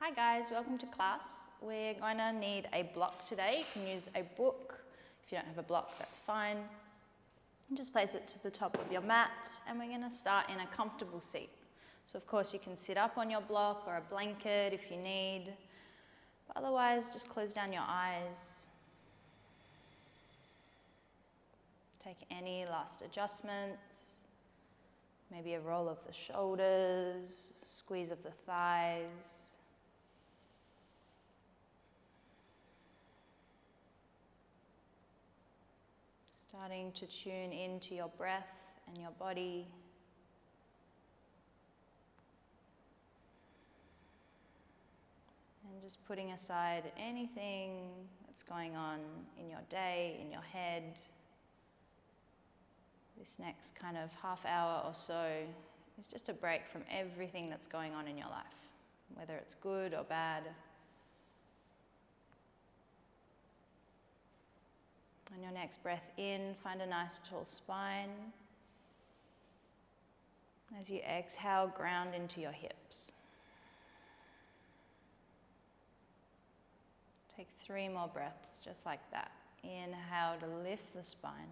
Hi guys, welcome to class. We're going to need a block today. You can use a book. If you don't have a block, that's fine. And just place it to the top of your mat, and we're going to start in a comfortable seat. So of course you can sit up on your block or a blanket if you need, but otherwise just close down your eyes. Take any last adjustments, maybe a roll of the shoulders, squeeze of the thighs. Starting to tune into your breath and your body. And just putting aside anything that's going on in your day, in your head. This next kind of half hour or so is just a break from everything that's going on in your life, whether it's good or bad. On your next breath in, find a nice tall spine. As you exhale, ground into your hips. Take 3 more breaths just like that. Inhale to lift the spine.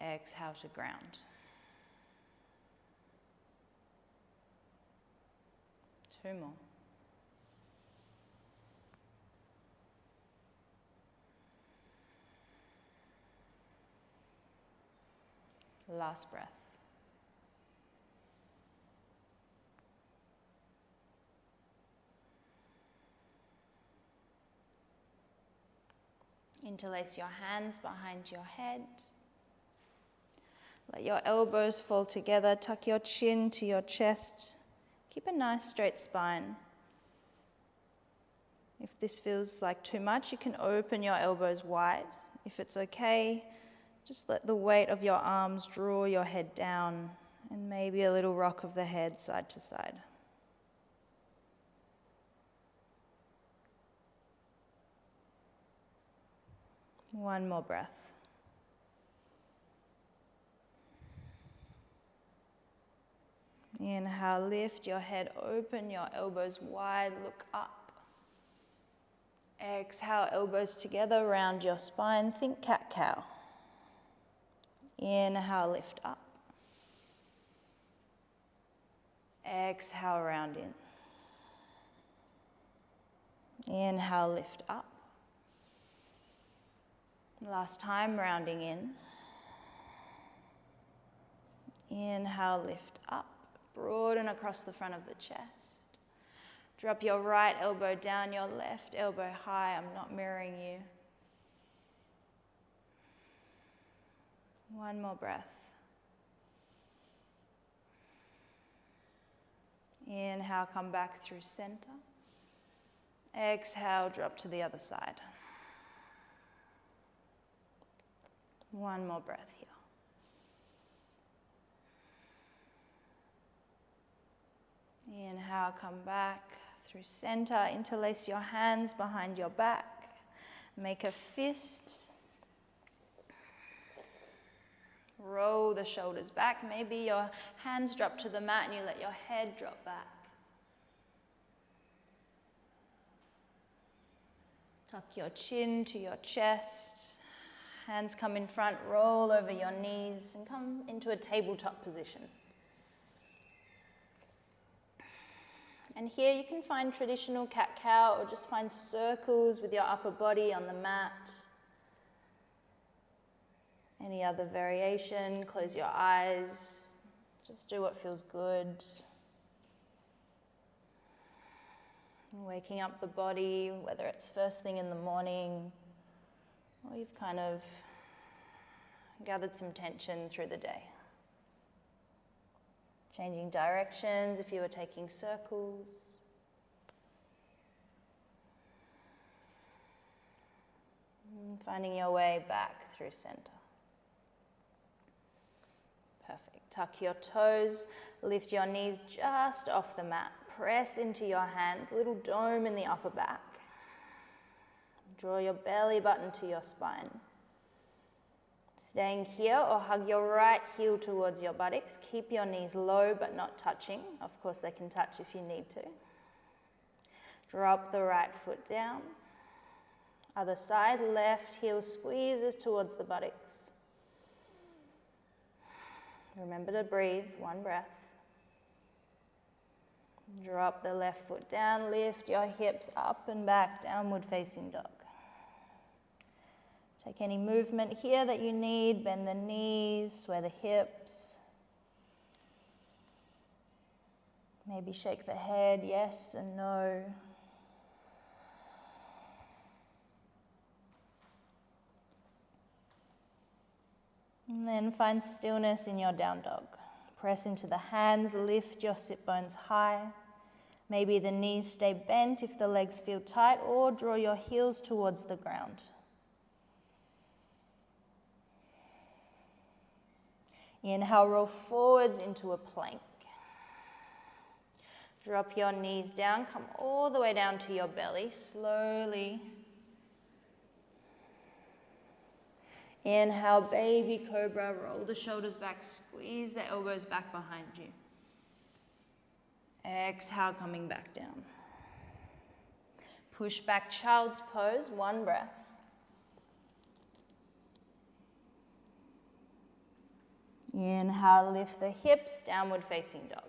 Exhale to ground. 2 more. Last breath. Interlace your hands behind your head. Let your elbows fall together. Tuck your chin to your chest. Keep a nice straight spine. If this feels like too much, you can open your elbows wide. If it's okay, just let the weight of your arms draw your head down, and maybe a little rock of the head side to side. One more breath. Inhale, lift your head, open your elbows wide, look up. Exhale, elbows together, round your spine, think cat-cow. Inhale, lift up. Exhale, round in. Inhale, lift up. Last time, rounding in. Inhale, lift up. Broaden across the front of the chest. Drop your right elbow down, your left elbow high. I'm not mirroring you. One more breath. Inhale, come back through center. Exhale, drop to the other side. One more breath here. Inhale, come back through center. Interlace your hands behind your back. Make a fist. Roll the shoulders back. Maybe your hands drop to the mat and you let your head drop back. Tuck your chin to your chest. Hands come in front, roll over your knees and come into a tabletop position. And here you can find traditional cat-cow or just find circles with your upper body on the mat. Any other variation, close your eyes, just do what feels good. Waking up the body, whether it's first thing in the morning or you've kind of gathered some tension through the day. Changing directions if you were taking circles. And finding your way back through center. Perfect. Tuck your toes, lift your knees just off the mat. Press into your hands, little dome in the upper back. Draw your belly button to your spine. Staying here, or hug your right heel towards your buttocks. Keep your knees low but not touching. Of course, they can touch if you need to. Drop the right foot down. Other side, left heel squeezes towards the buttocks. Remember to breathe, one breath. Drop the left foot down, lift your hips up and back, downward facing dog. Take any movement here that you need, bend the knees, sway the hips. Maybe shake the head, yes and no. And then find stillness in your down dog. Press into the hands, lift your sit bones high. Maybe the knees stay bent if the legs feel tight, or draw your heels towards the ground. Inhale, roll forwards into a plank. Drop your knees down, come all the way down to your belly, slowly. Inhale, baby cobra, roll the shoulders back, squeeze the elbows back behind you. Exhale, coming back down. Push back, child's pose, one breath. Inhale, lift the hips, downward facing dog.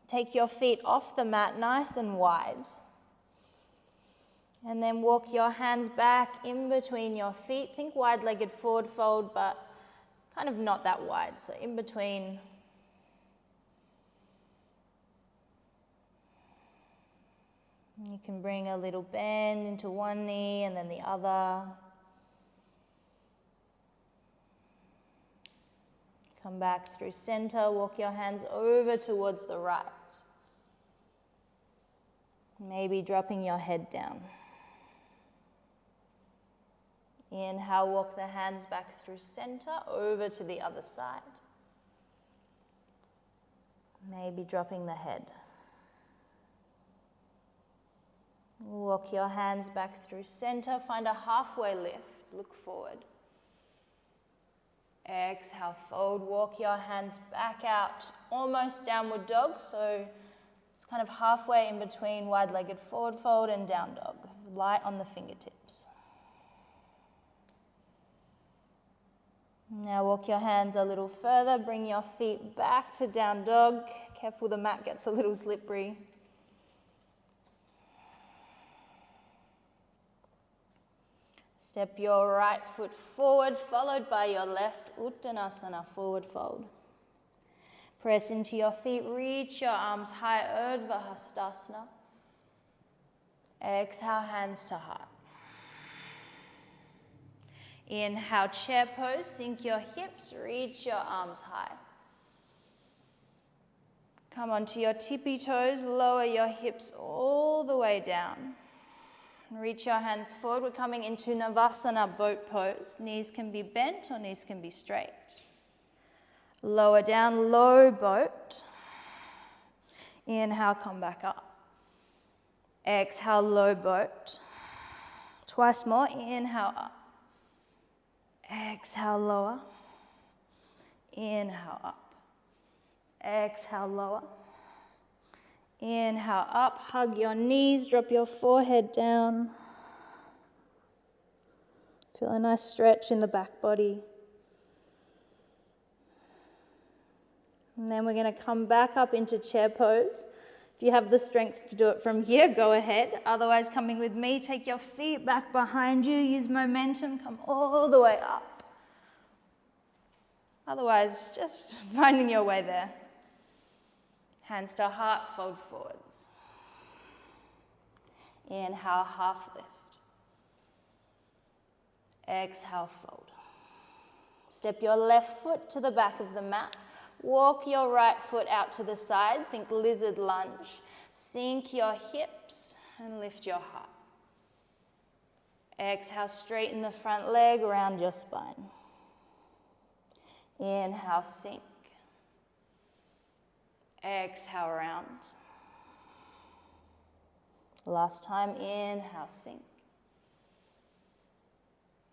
Take your feet off the mat nice and wide. And then walk your hands back in between your feet. Think wide-legged forward fold, but kind of not that wide. So in between. You can bring a little bend into one knee and then the other. Come back through center, walk your hands over towards the right. Maybe dropping your head down. Inhale, walk the hands back through center, over to the other side. Maybe dropping the head. Walk your hands back through center, find a halfway lift, look forward. Exhale, fold, walk your hands back out, almost downward dog, so it's kind of halfway in between wide-legged forward fold and down dog, light on the fingertips. Now walk your hands a little further, bring your feet back to down dog. Careful, the mat gets a little slippery. Step your right foot forward, followed by your left, Uttanasana, forward fold. Press into your feet, reach your arms high, Urdhva Hastasana. Exhale, hands to heart. Inhale, chair pose, sink your hips, reach your arms high. Come onto your tippy toes, lower your hips all the way down. Reach your hands forward. We're coming into Navasana, boat pose. Knees can be bent or knees can be straight. Lower down, low boat. Inhale, come back up. Exhale, low boat. Twice more, inhale up. Exhale, lower. Inhale, up. Exhale, lower. Inhale, up. Hug your knees, drop your forehead down. Feel a nice stretch in the back body. And then we're going to come back up into chair pose. If you have the strength to do it from here, go ahead. Otherwise, coming with me, take your feet back behind you, use momentum, come all the way up. Otherwise, just finding your way there. Hands to heart, fold forwards. Inhale, half lift. Exhale, fold. Step your left foot to the back of the mat. Walk your right foot out to the side. Think lizard lunge. Sink your hips and lift your heart. Exhale, straighten the front leg around your spine. Inhale, sink. Exhale, round. Last time, inhale, sink.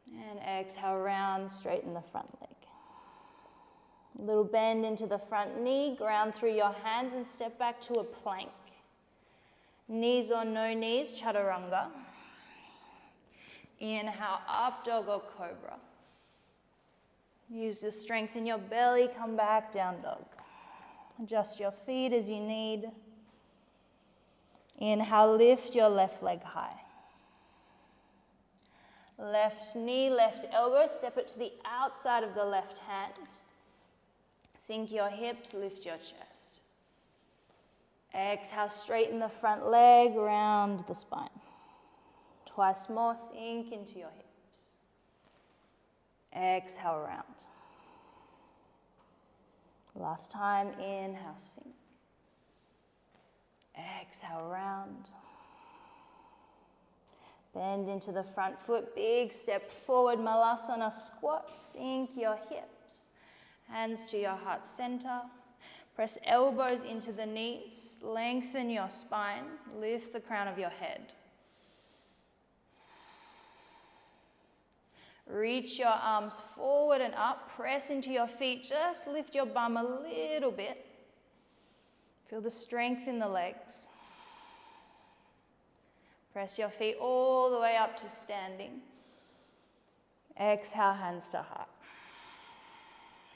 And exhale, round, straighten the front leg. A little bend into the front knee, ground through your hands and step back to a plank. Knees or no knees, chaturanga. Inhale, up dog or cobra. Use the strength in your belly, come back, down dog. Adjust your feet as you need. Inhale, lift your left leg high. Left knee, left elbow, step it to the outside of the left hand. Sink your hips, lift your chest. Exhale, straighten the front leg, round the spine. Twice more, sink into your hips. Exhale, round. Last time, inhale, sink. Exhale, round. Bend into the front foot, big step forward, malasana squat, sink your hips. Hands to your heart center. Press elbows into the knees, lengthen your spine, lift the crown of your head. Reach your arms forward and up, press into your feet, just lift your bum a little bit. Feel the strength in the legs. Press your feet all the way up to standing. Exhale, hands to heart.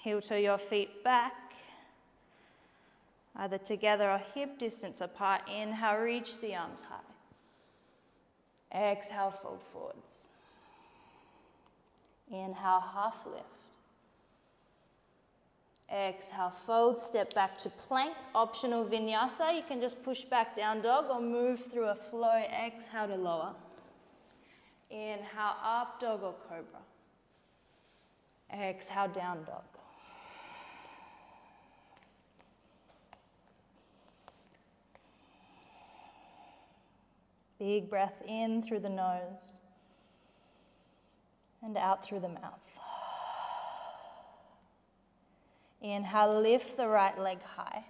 Heel to your feet back, either together or hip distance apart. Inhale, reach the arms high. Exhale, fold forwards. Inhale, half lift. Exhale, fold, step back to plank, optional vinyasa. You can just push back down dog or move through a flow. Exhale to lower. Inhale, up dog or cobra. Exhale, down dog. Big breath in through the nose and out through the mouth. Inhale, lift the right leg high.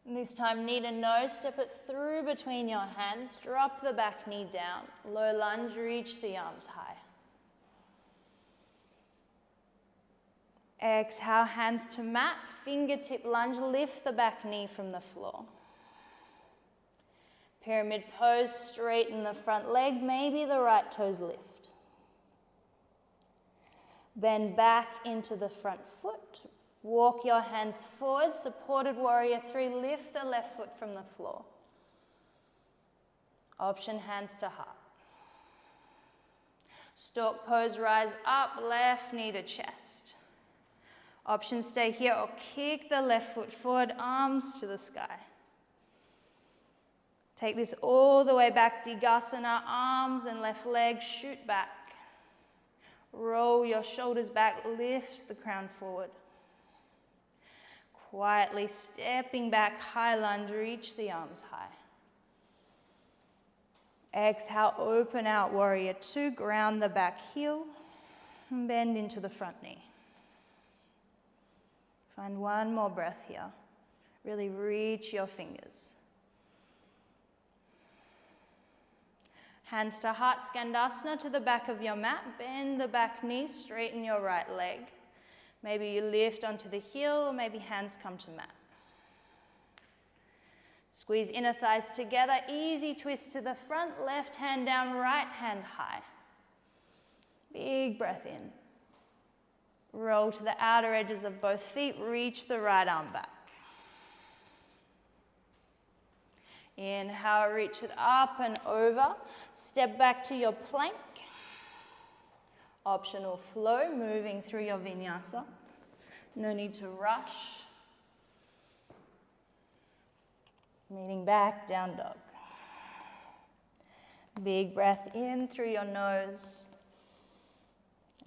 And this time, knee to nose, step it through between your hands, drop the back knee down. Low lunge, reach the arms high. Exhale, hands to mat, fingertip lunge, lift the back knee from the floor. Pyramid pose, straighten the front leg, maybe the right toes lift. Bend back into the front foot. Walk your hands forward, supported warrior 3, lift the left foot from the floor. Option, hands to heart. Stork pose, rise up, left knee to chest. Option, stay here or kick the left foot forward, arms to the sky. Take this all the way back, Digasana, arms and left leg, shoot back. Roll your shoulders back, lift the crown forward. Quietly stepping back, high lunge, reach the arms high. Exhale, open out, warrior 2, ground the back heel, and bend into the front knee. Find one more breath here. Really reach your fingers. Hands to heart, Skandasana to the back of your mat. Bend the back knee, straighten your right leg. Maybe you lift onto the heel, or maybe hands come to mat. Squeeze inner thighs together, easy twist to the front, left hand down, right hand high. Big breath in. Roll to the outer edges of both feet, reach the right arm back. Inhale, reach it up and over. Step back to your plank. Optional flow, moving through your vinyasa. No need to rush. Meeting back, down dog. Big breath in through your nose,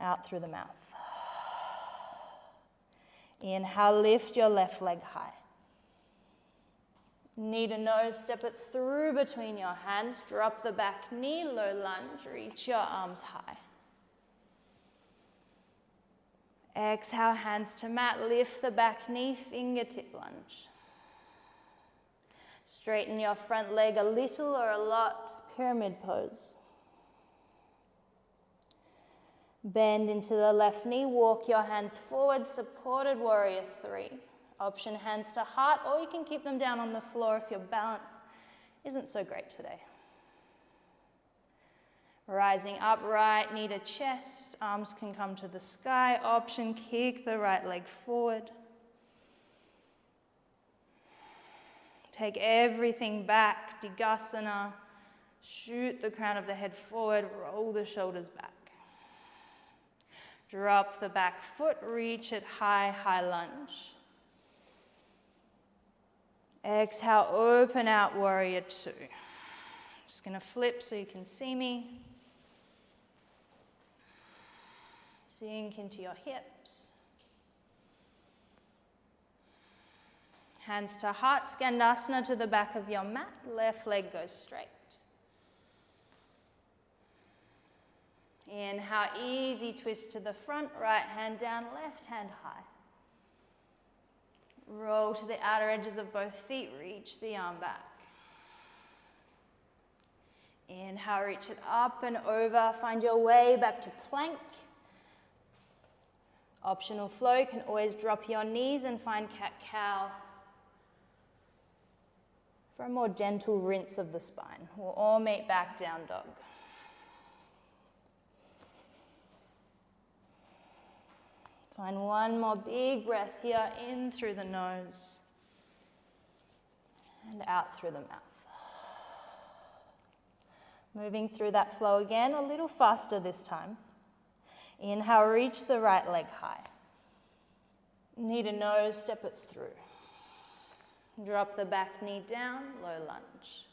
out through the mouth. Inhale, lift your left leg high. Knee to nose, step it through between your hands. Drop the back knee, low lunge, reach your arms high. Exhale, hands to mat, lift the back knee, fingertip lunge. Straighten your front leg a little or a lot, pyramid pose. Bend into the left knee, walk your hands forward, supported warrior three. Option hands to heart, or you can keep them down on the floor if your balance isn't so great today. Rising up, right knee to chest, arms can come to the sky. Option, kick the right leg forward. Take everything back, Digasana. Shoot the crown of the head forward, roll the shoulders back. Drop the back foot, reach it high, high lunge. Exhale, open out, warrior two. Just gonna flip so you can see me. Sink into your hips. Hands to heart, Skandasana to the back of your mat. Left leg goes straight. Inhale, easy twist to the front, right hand down, left hand high. Roll to the outer edges of both feet, reach the arm back. Inhale, reach it up and over, find your way back to plank. Optional flow, you can always drop your knees and find cat-cow for a more gentle rinse of the spine. We'll all meet back down dog. Find one more big breath here, in through the nose and out through the mouth. Moving through that flow again, a little faster this time. Inhale, reach the right leg high. Knee to nose, step it through. Drop the back knee down, low lunge.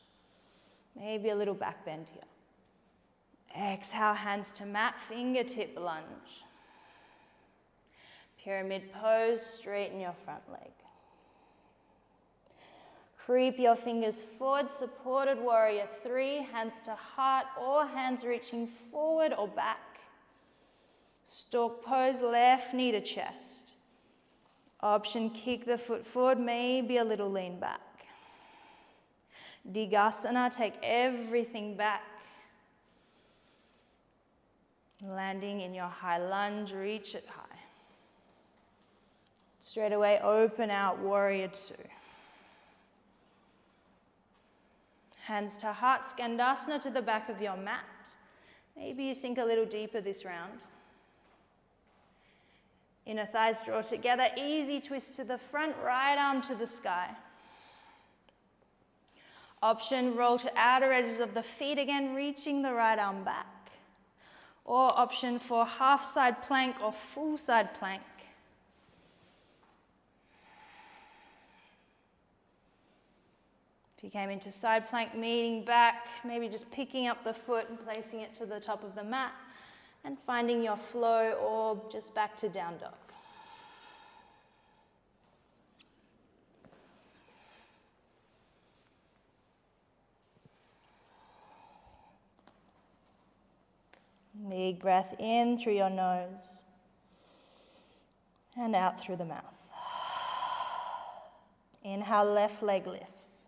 Maybe a little back bend here. Exhale, hands to mat, fingertip lunge. Pyramid pose, straighten your front leg. Creep your fingers forward, supported warrior three, hands to heart or hands reaching forward or back. Stork pose, left knee to chest. Option, kick the foot forward, maybe a little lean back. Digasana, take everything back. Landing in your high lunge, reach it high. Straight away, open out, warrior two. Hands to heart, Skandasana to the back of your mat. Maybe you sink a little deeper this round. Inner thighs draw together, easy twist to the front, right arm to the sky. Option, roll to outer edges of the feet again, reaching the right arm back. Or option for half side plank or full side plank. If you came into side plank, meeting back, maybe just picking up the foot and placing it to the top of the mat and finding your flow, or just back to down dog. Big breath in through your nose and out through the mouth. Inhale, left leg lifts.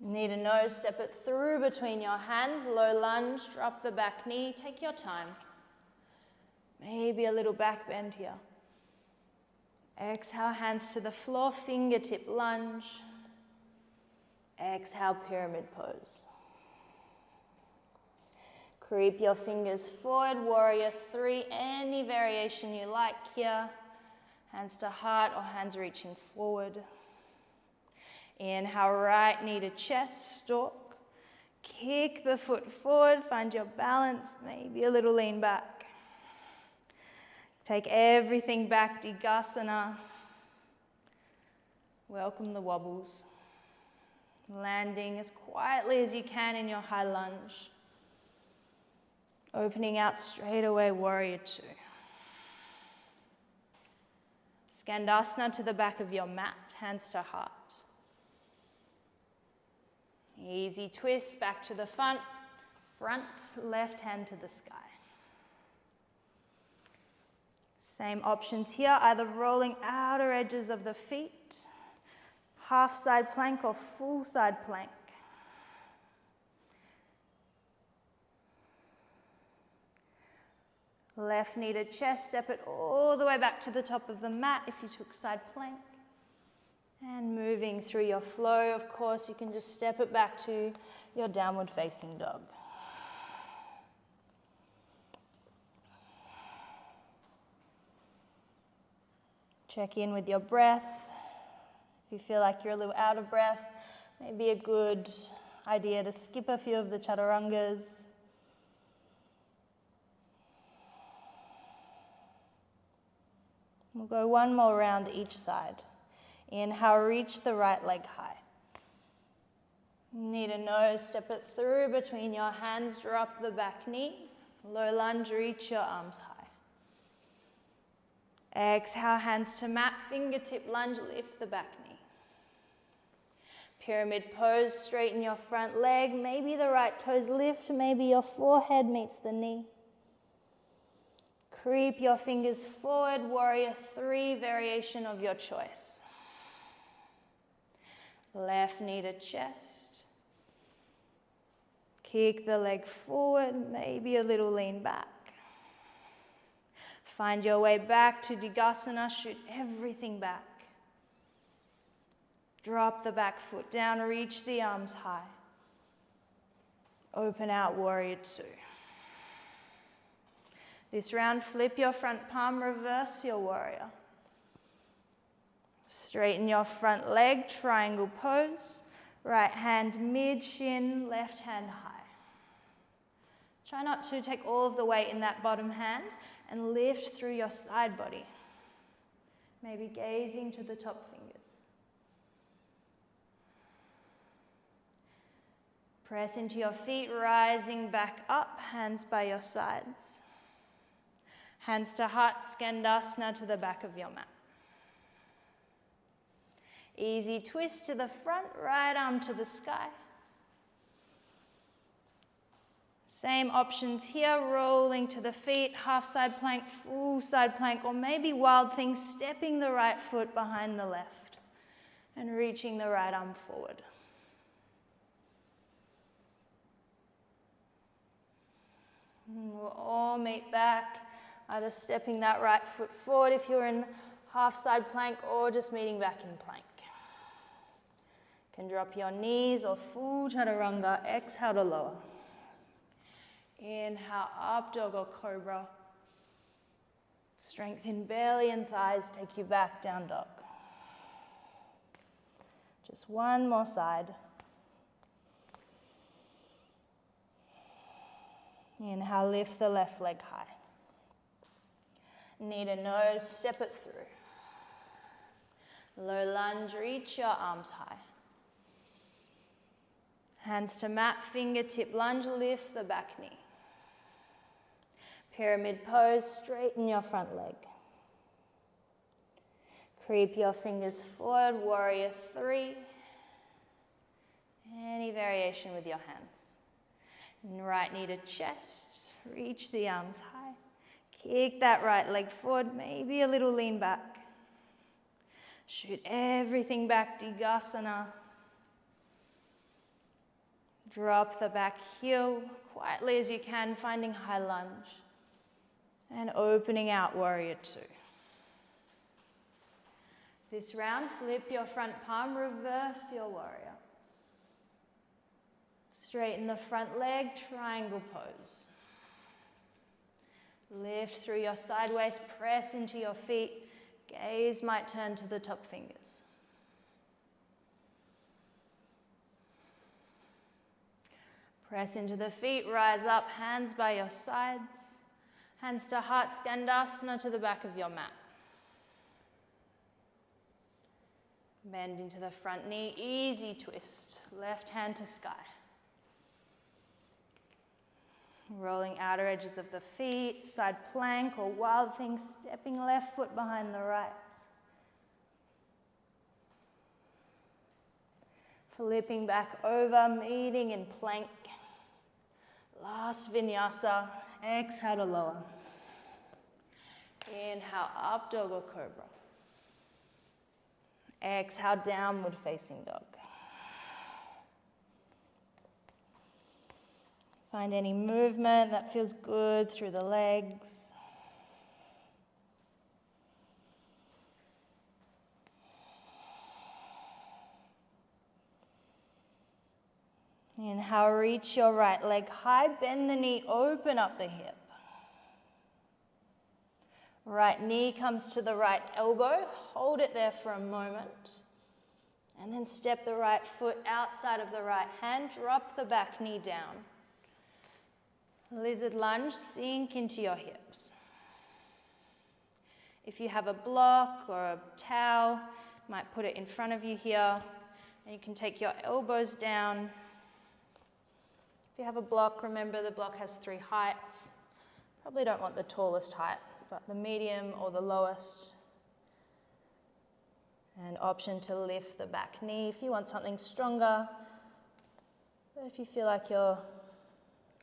Knee to nose, step it through between your hands, low lunge, drop the back knee, take your time. Maybe a little back bend here. Exhale, hands to the floor, fingertip lunge. Exhale, pyramid pose. Creep your fingers forward, warrior three, any variation you like here. Hands to heart or hands reaching forward. Inhale, right knee to chest, stork. Kick the foot forward, find your balance, maybe a little lean back. Take everything back, Digasana. Welcome the wobbles. Landing as quietly as you can in your high lunge. Opening out straight away, warrior two. Skandasana to the back of your mat, hands to heart. Easy twist, back to the front, left hand to the sky. Same options here, either rolling outer edges of the feet, half side plank or full side plank. Left knee to chest, step it all the way back to the top of the mat if you took side plank. And moving through your flow, of course, you can just step it back to your downward facing dog. Check in with your breath. If you feel like you're a little out of breath, maybe a good idea to skip a few of the chaturangas. We'll go one more round each side. Inhale, reach the right leg high. Knee to nose, step it through between your hands, drop the back knee. Low lunge, reach your arms high. Exhale, hands to mat, fingertip lunge, lift the back knee. Pyramid pose, straighten your front leg. Maybe the right toes lift, maybe your forehead meets the knee. Creep your fingers forward, warrior three, variation of your choice. Left knee to chest. Kick the leg forward, maybe a little lean back. Find your way back to Digasana, shoot everything back. Drop the back foot down, reach the arms high. Open out, warrior two. This round, flip your front palm, reverse your warrior. Straighten your front leg, triangle pose. Right hand mid-shin, left hand high. Try not to take all of the weight in that bottom hand and lift through your side body. Maybe gazing to the top fingers. Press into your feet, rising back up, hands by your sides. Hands to heart, Skandasana to the back of your mat. Easy twist to the front, right arm to the sky. Same options here, rolling to the feet, half side plank, full side plank, or maybe wild thing, stepping the right foot behind the left and reaching the right arm forward. And we'll all meet back, either stepping that right foot forward if you're in half side plank or just meeting back in plank. You can drop your knees or full chaturanga, exhale to lower. Inhale, up dog or cobra. Strengthen belly and thighs, take you back, down dog. Just one more side. Inhale, lift the left leg high. Knee to nose, step it through. Low lunge, reach your arms high. Hands to mat, fingertip lunge, lift the back knee. Pyramid pose, straighten your front leg. Creep your fingers forward, warrior three. Any variation with your hands. Right knee to chest, reach the arms high. Kick that right leg forward, maybe a little lean back. Shoot everything back, Digasana. Drop the back heel quietly as you can, finding high lunge. And opening out, warrior two. This round, flip your front palm, reverse your warrior. Straighten the front leg, triangle pose. Lift through your sideways, press into your feet. Gaze might turn to the top fingers. Press into the feet, rise up, hands by your sides. Hands to heart, Skandasana to the back of your mat. Bend into the front knee, easy twist. Left hand to sky. Rolling outer edges of the feet, side plank or wild thing, stepping left foot behind the right. Flipping back over, meeting in plank. Last vinyasa, exhale to lower. Inhale, up dog or cobra. Exhale, downward facing dog. Find any movement that feels good through the legs. Inhale, reach your right leg high, bend the knee, open up the hip. Right knee comes to the right elbow, hold it there for a moment, and then step the right foot outside of the right hand, drop the back knee down. Lizard lunge, sink into your hips. If you have a block or a towel, you might put it in front of you here, and you can take your elbows down. If you have a block, remember the block has 3 heights. Probably don't want the tallest height, but the medium or the lowest. An option to lift the back knee if you want something stronger. But if you feel like you're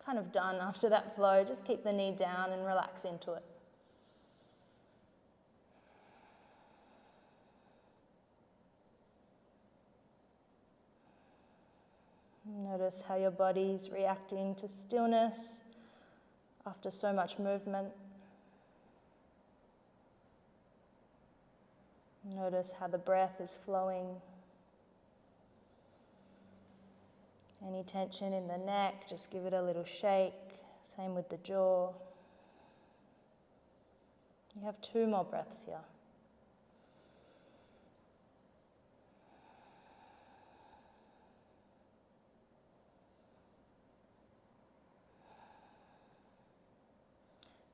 kind of done after that flow, just keep the knee down and relax into it. Notice how your body's reacting to stillness after so much movement. Notice how the breath is flowing. Any tension in the neck, just give it a little shake. Same with the jaw. You have 2 more breaths here.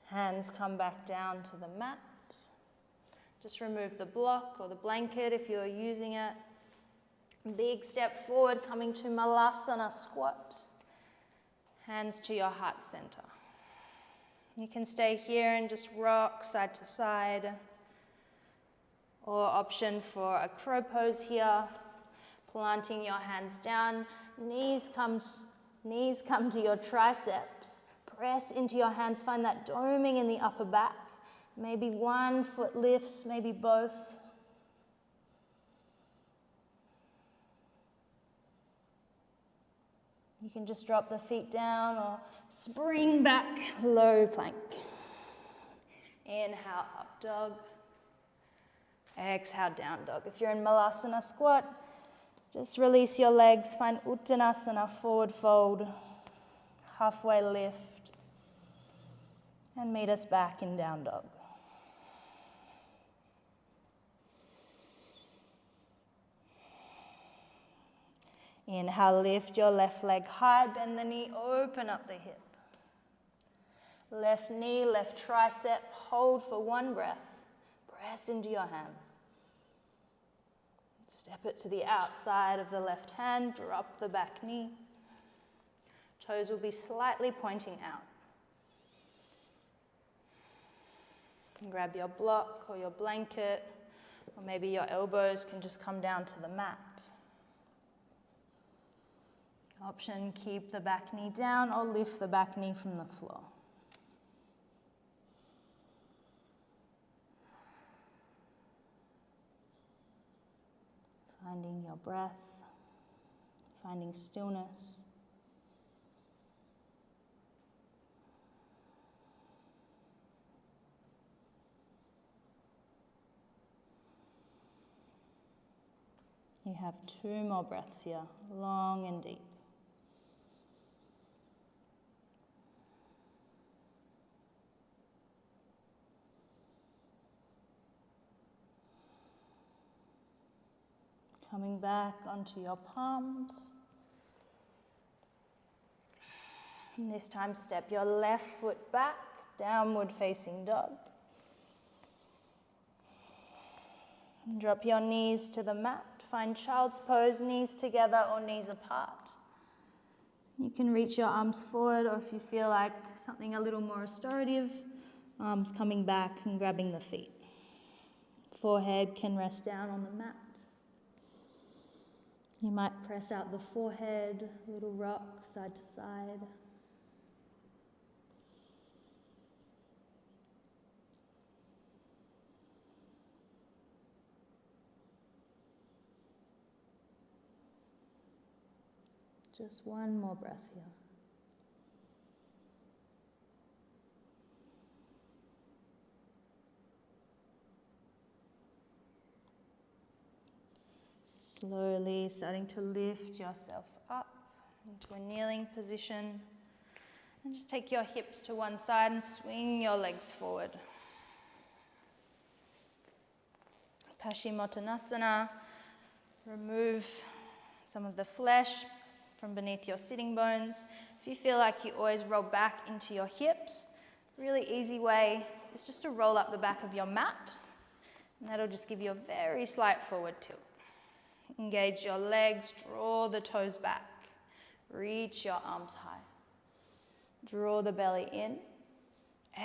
Hands come back down to the mat. Just remove the block or the blanket if you're using it. Big step forward, coming to Malasana squat. Hands to your heart center. You can stay here and just rock side to side. Or option for a crow pose here. Planting your hands down. Knees come to your triceps. Press into your hands, find that doming in the upper back. Maybe one foot lifts, maybe both. You can just drop the feet down or spring back, low plank. Inhale, up dog. Exhale, down dog. If you're in Malasana squat, just release your legs, find Uttanasana, forward fold, halfway lift. And meet us back in down dog. Inhale, lift your left leg high, bend the knee, open up the hip. Left knee, left tricep, hold for 1 breath. Press into your hands. Step it to the outside of the left hand, drop the back knee. Toes will be slightly pointing out. And grab your block or your blanket, or maybe your elbows can just come down to the mat. Option, keep the back knee down or lift the back knee from the floor. Finding your breath, finding stillness. You have 2 more breaths here, long and deep. Coming back onto your palms. And this time step your left foot back, downward facing dog. And drop your knees to the mat. Find child's pose, knees together or knees apart. You can reach your arms forward, or if you feel like something a little more restorative, arms coming back and grabbing the feet. Forehead can rest down on the mat. You might press out the forehead, little rock side to side. Just 1 more breath here. Slowly starting to lift yourself up into a kneeling position. And just take your hips to one side and swing your legs forward. Paschimottanasana. Remove some of the flesh from beneath your sitting bones. If you feel like you always roll back into your hips, really easy way is just to roll up the back of your mat, and that'll just give you a very slight forward tilt. Engage your legs, draw the toes back, reach your arms high. Draw the belly in.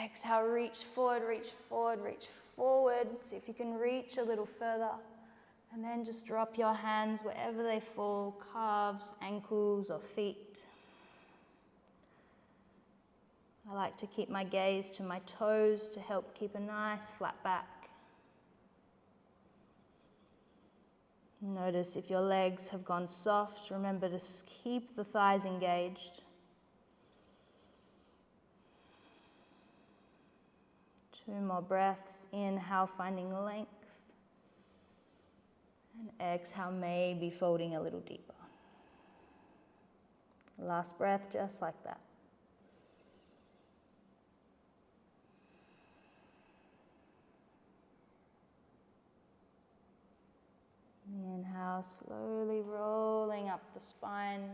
Exhale, reach forward, reach forward, reach forward. See if you can reach a little further. And then just drop your hands wherever they fall, calves, ankles, or feet. I like to keep my gaze to my toes to help keep a nice flat back. Notice if your legs have gone soft, remember to keep the thighs engaged. 2 more breaths. Inhale, finding length. And exhale, maybe folding a little deeper. Last breath, just like that. Inhale, slowly rolling up the spine.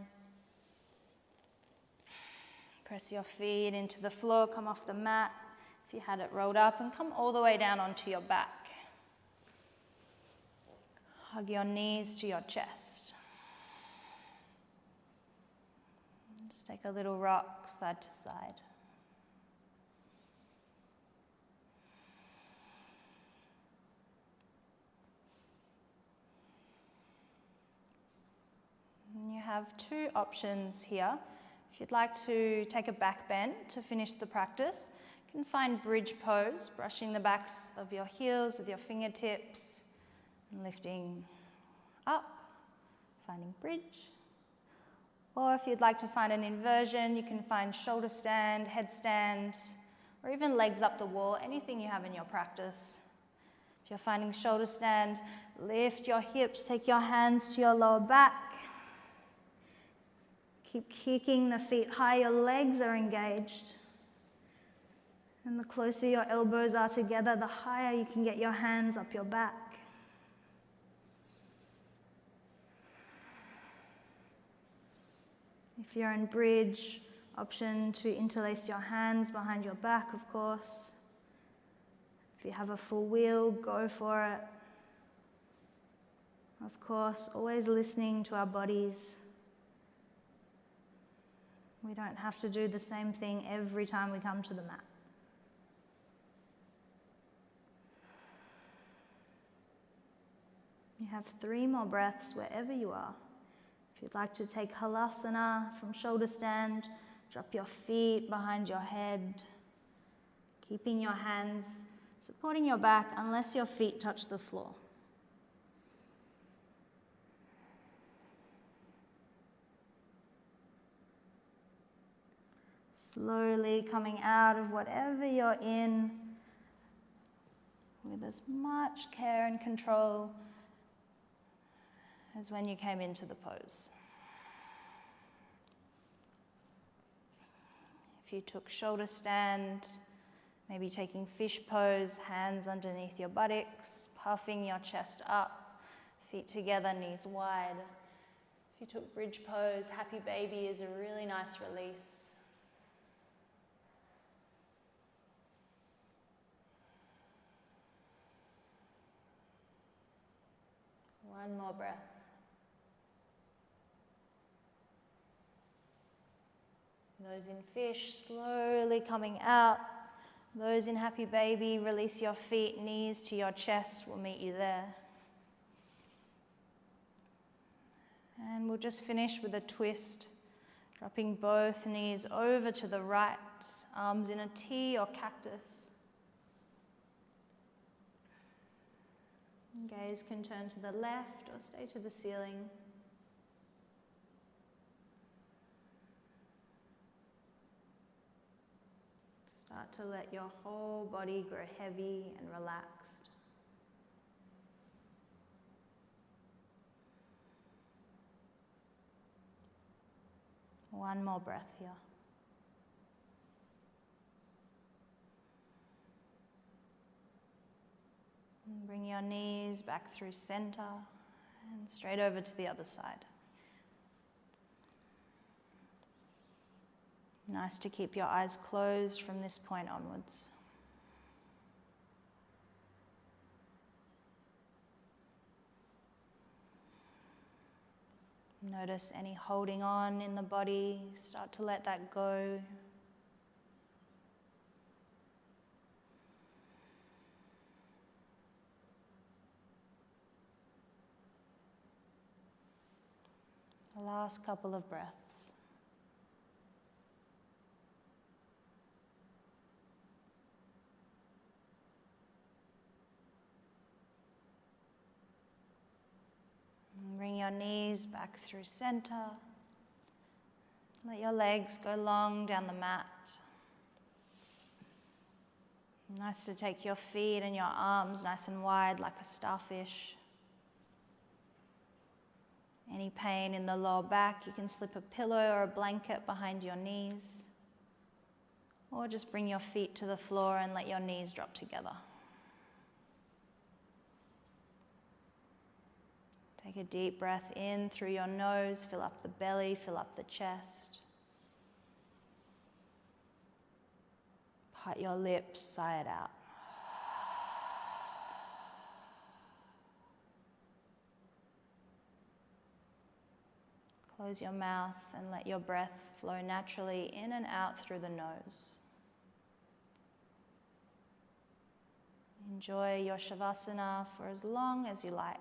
Press your feet into the floor, come off the mat if you had it rolled up, and come all the way down onto your back. Hug your knees to your chest. Just take a little rock side to side. And you have 2 options here. If you'd like to take a back bend to finish the practice, you can find bridge pose, brushing the backs of your heels with your fingertips and lifting up, finding bridge. Or if you'd like to find an inversion, you can find shoulder stand, headstand, or even legs up the wall, anything you have in your practice. If you're finding shoulder stand, lift your hips, take your hands to your lower back. Keep kicking the feet high, your legs are engaged. And the closer your elbows are together, the higher you can get your hands up your back. If you're in bridge, option to interlace your hands behind your back, of course. If you have a full wheel, go for it. Of course, always listening to our bodies. We don't have to do the same thing every time we come to the mat. You have 3 more breaths wherever you are. If you'd like to take halasana from shoulder stand, drop your feet behind your head, keeping your hands supporting your back unless your feet touch the floor. Slowly coming out of whatever you're in with as much care and control as when you came into the pose. If you took shoulder stand, maybe taking fish pose, hands underneath your buttocks, puffing your chest up, feet together, knees wide. If you took bridge pose, happy baby is a really nice release. One more breath. Those in fish, slowly coming out. Those in happy baby, release your feet, knees to your chest. We'll meet you there. And we'll just finish with a twist, dropping both knees over to the right, arms in a T or cactus. Gaze can turn to the left or stay to the ceiling. Start to let your whole body grow heavy and relaxed. One more breath here. And bring your knees back through center and straight over to the other side. Nice to keep your eyes closed from this point onwards. Notice any holding on in the body, start to let that go. The last couple of breaths. Bring your knees back through center. Let your legs go long down the mat. Nice to take your feet and your arms nice and wide like a starfish. Any pain in the lower back, you can slip a pillow or a blanket behind your knees. Or just bring your feet to the floor and let your knees drop together. Take a deep breath in through your nose, fill up the belly, fill up the chest. Part your lips, sigh it out. Close your mouth and let your breath flow naturally in and out through the nose. Enjoy your Shavasana for as long as you like.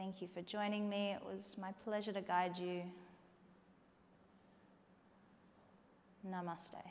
Thank you for joining me. It was my pleasure to guide you. Namaste.